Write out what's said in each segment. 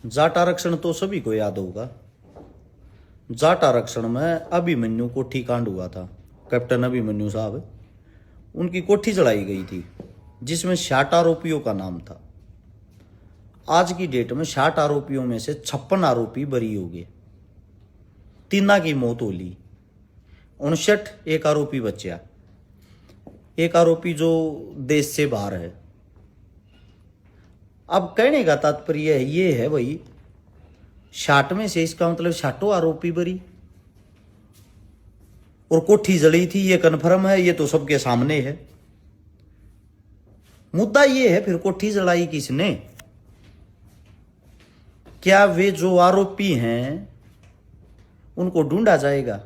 जाट आरक्षण तो सभी को याद होगा। जाट आरक्षण में अभिमन्यु कोठी कांड हुआ था। कैप्टन अभिमन्यु साहब, उनकी कोठी जलाई गई थी जिसमें 60 आरोपियों का नाम था। आज की डेट में 60 आरोपियों में से 56 आरोपी बरी हो गए, 3 की मौत हो ली, 59 एक आरोपी बचा, एक आरोपी जो देश से बाहर है। अब कहने का तात्पर्य ये है भाई, 60 में से इसका मतलब 60 आरोपी बरी और कोठी जली थी, ये कन्फर्म है, ये तो सबके सामने है। मुद्दा ये है फिर कोठी जलाई किसने? क्या वे जो आरोपी हैं उनको ढूंढा जाएगा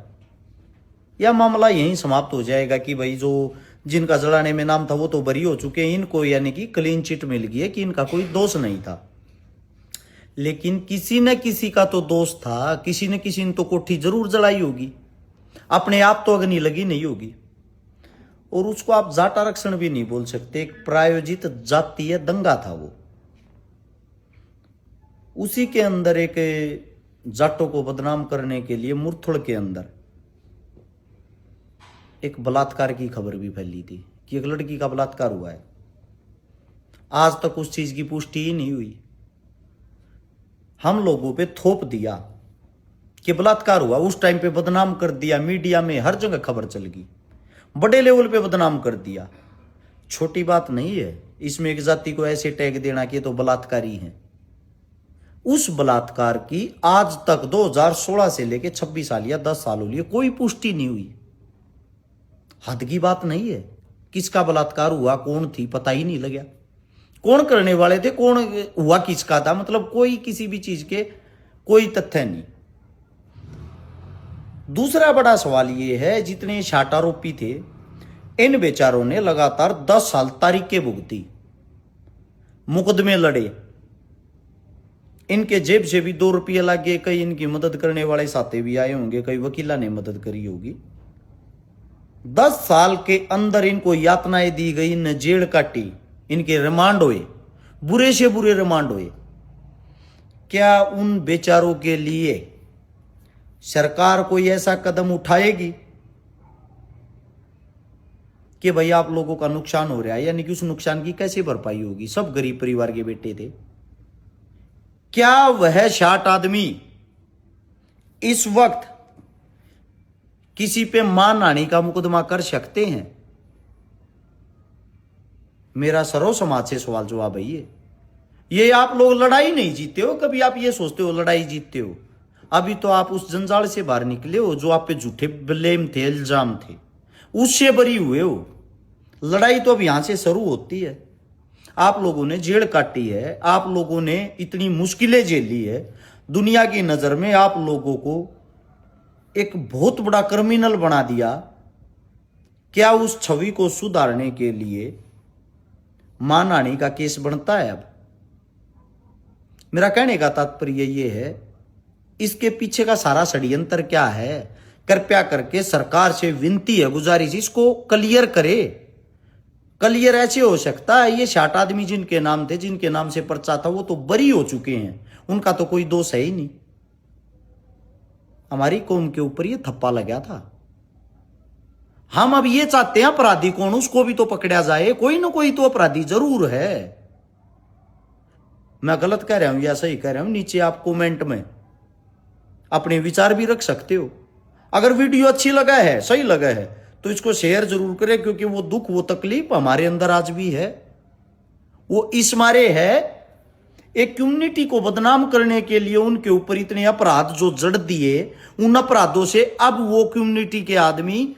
या मामला यहीं समाप्त हो जाएगा कि भाई जो जिनका जलाने में नाम था वो तो बरी हो चुके हैं, इनको यानी कि क्लीन चिट मिल गई है कि इनका कोई दोष नहीं था। लेकिन किसी न किसी का तो दोष था, किसी न किसी ने तो कोठी जरूर जलाई होगी, अपने आप तो अग्नि लगी नहीं होगी। और उसको आप जाट आरक्षण भी नहीं बोल सकते, एक प्रायोजित जातीय दंगा था वो। उसी के अंदर एक जाटों को बदनाम करने के लिए मुरथुड़ के अंदर एक बलात्कार की खबर भी फैली थी कि एक लड़की का बलात्कार हुआ है। आज तक उस चीज की पुष्टि ही नहीं हुई। हम लोगों पे थोप दिया कि बलात्कार हुआ, उस टाइम पे बदनाम कर दिया, मीडिया में हर जगह खबर चल गई, बड़े लेवल पे बदनाम कर दिया। छोटी बात नहीं है इसमें एक जाति को ऐसे टैग देना कि ये तो बलात्कारी है। उस बलात्कार की आज तक 2016 से लेके 26 साल या 10 साल हो लिए कोई पुष्टि नहीं हुई। हद की बात नहीं है? किसका बलात्कार हुआ, कौन थी, पता ही नहीं लगा। कौन करने वाले थे, कौन हुआ किसका था, मतलब कोई किसी भी चीज के कोई तथ्य नहीं। दूसरा बड़ा सवाल यह है, जितने 60 आरोपी थे इन बेचारों ने लगातार 10 साल तारीखें भुगती, मुकदमे लड़े, इनके जेब से भी 2 रुपये लगे, कई इनकी मदद करने वाले साथे भी आए होंगे, कई वकीला ने मदद करी होगी। 10 साल के अंदर इनको यातनाएं दी गई, इन्हें जेल काटी, इनके रिमांड हुए, बुरे से बुरे रिमांड हुए। क्या उन बेचारों के लिए सरकार कोई ऐसा कदम उठाएगी कि भाई आप लोगों का नुकसान हो रहा है, यानी कि उस नुकसान की कैसे भरपाई होगी? सब गरीब परिवार के बेटे थे। क्या वह 60 आदमी इस वक्त किसी पे मानहानि का मुकदमा कर सकते हैं? मेरा सर्व समाज से सवाल जवाब है ये आप लोग लड़ाई नहीं जीते हो कभी। आप ये सोचते हो लड़ाई जीतते हो। अभी तो आप उस जंजाल से बाहर निकले हो जो आप पे झूठे ब्लेम थे, इल्जाम थे, उससे बरी हुए हो। लड़ाई तो अब यहां से शुरू होती है। आप लोगों ने जेल काटी है, आप लोगों ने इतनी मुश्किलें झेली है। दुनिया की नजर में आप लोगों को एक बहुत बड़ा क्रिमिनल बना दिया। क्या उस छवि को सुधारने के लिए मानहानि का केस बनता है? अब मेरा कहने का तात्पर्य यह है, इसके पीछे का सारा षड्यंत्र क्या है? कृपया करके सरकार से विनती है, गुजारिश, इसको क्लियर करे। क्लियर ऐसे हो सकता है ये 60 आदमी जिनके नाम थे, जिनके नाम से पर्चा था, वो तो बरी हो चुके हैं, उनका तो कोई दोष है ही नहीं। हमारी कौम के ऊपर ये थप्पा लगा था। हम अब ये चाहते हैं अपराधी कौन, उसको भी तो पकड़ा जाए। कोई ना कोई तो अपराधी जरूर है। मैं गलत कह रहा हूं या सही कह रहा हूं, नीचे आप कमेंट में अपने विचार भी रख सकते हो। अगर वीडियो अच्छी लगा है, सही लगा है, तो इसको शेयर जरूर करें, क्योंकि वो दुख, वो तकलीफ हमारे अंदर आज भी है। वो इस मारे है, एक कम्युनिटी को बदनाम करने के लिए उनके ऊपर इतने अपराध जो जड़ दिए, उन अपराधों से अब वो कम्युनिटी के आदमी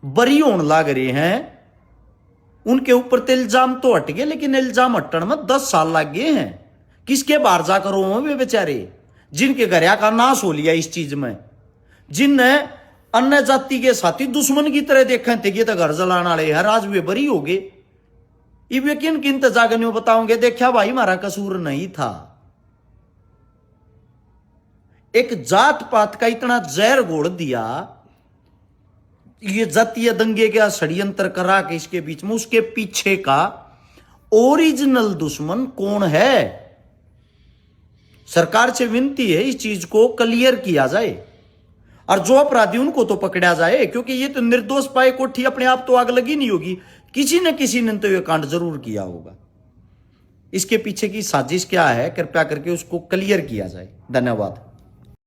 बरी होने लग रहे हैं। उनके ऊपर तो इल्जाम तो हट गए, लेकिन इल्जाम हटने में 10 साल लग गए हैं। किसके बाहर जाकर हो वे बेचारे, जिनके घरिया का नाश हो लिया इस चीज में, जिनने अन्य जाति के साथी दुश्मन की तरह देखे थे कि तो घर जलाने वाले यार, आज वे बरी हो गए। ये किन किन जागने बताओगे? देखा भाई हमारा कसूर नहीं था। एक जात पात का इतना जहर घोल दिया, ये जातीय दंगे का षड्यंत्र करा के इसके बीच में, उसके पीछे का ओरिजिनल दुश्मन कौन है? सरकार से विनती है इस चीज को क्लियर किया जाए और जो अपराधी उनको तो पकड़ा जाए, क्योंकि ये तो निर्दोष पाए कोठी अपने आप तो आग लगी नहीं होगी, किसी न किसी ने तो ये कांड जरूर किया होगा। इसके पीछे की साजिश क्या है, कृपया करके उसको क्लियर किया जाए। धन्यवाद।